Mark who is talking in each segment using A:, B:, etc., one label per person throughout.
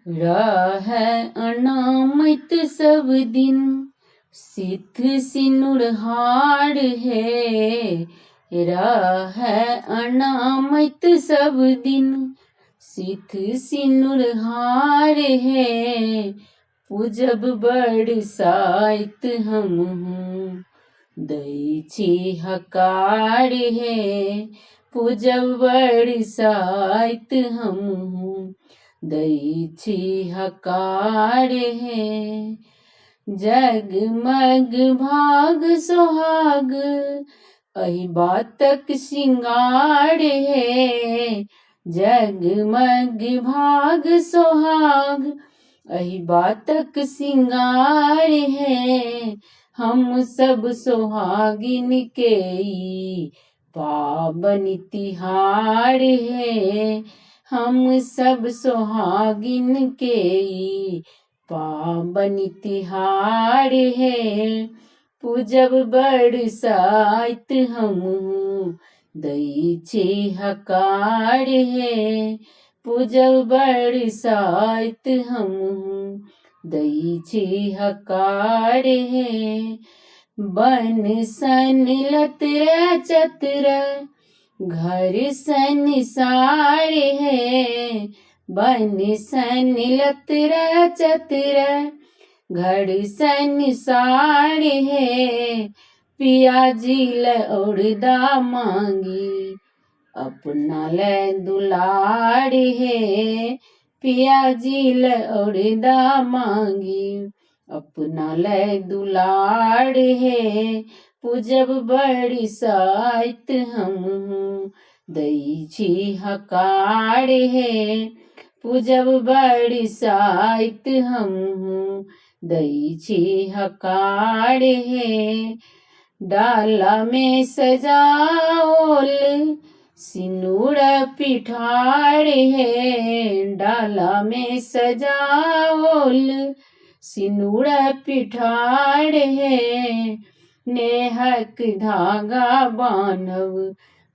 A: राह अनामत सब दिन सिद्ध सिनुर हार है। राह अनामत सब दिन सिद्ध सिनुर हार है। पूजब बरसाइत हम हूँ दैछि हकार है। पूजब बरसाइत हम हूँ दैछि हकार है। जगमग भाग सोहाग अहि बातक सिंगार है। जगमग भाग सोहाग अहि बातक सिंगार है। हम सब सोहागिन के पावन तिहार है। हम सब सोहागिन के पावन तिहार है। पूजब बरसाइत हम दैछि हकार है। पूजब बरसाइत हम दैछि हकार है। बन सन लतर चतर घर संसार है। बन सन लतर चतर घर संसार है। पिया जी लौड़दा मांगी अपना ले दुलार है। पिया जी लौड़दा मांगी अपना ले दुलार है। पूजब बरसाइत हम दैछि हकार है। पूजब बरसाइत हम दैछि हकार है। डाला में सजाओल सिनुर पिठार है। डाला में सजाओल सिनुर पिठार है। नेहक धागा बान्हव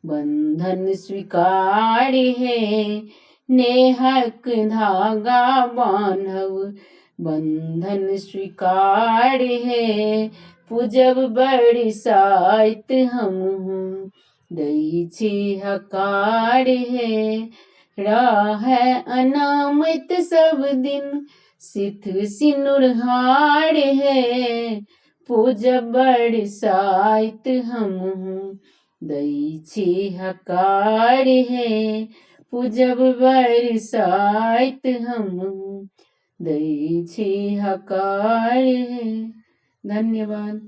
A: बंधन स्वीकार है। नेहक धागा बान्हव बंधन स्वीकार है। पूजब बरसाइत हम दैछि हकार है। राह अनामत सब दिन सिद्ध सिनुर हार है। पूजब बरसाइत हम दैछि हकार है। पूजब बरसाइत हम दैछि हकार है। धन्यवाद।